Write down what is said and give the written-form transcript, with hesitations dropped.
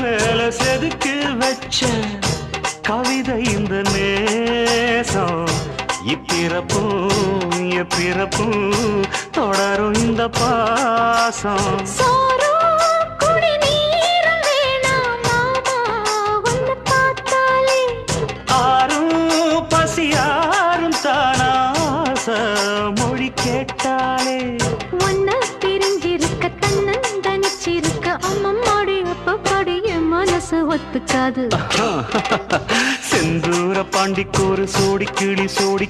மேல செதுக்கி வச்ச கவிதை இந்த நேசம் இப்பிறப்பும் எப்பிறப்பும் தொடரும் இந்த பாசம் ஆறும் பசியாரும் தானாச மொழி கேட்டாலே ஒன்ன பிரிஞ்சிருக்க தன்னந்தனிச்சிருக்க அம்மம்மாடி அப்பப்படி என் மனசு ஒத்துக்காது செந்தூர பாண்டிக்கு ஒரு சோடி கிளி கூட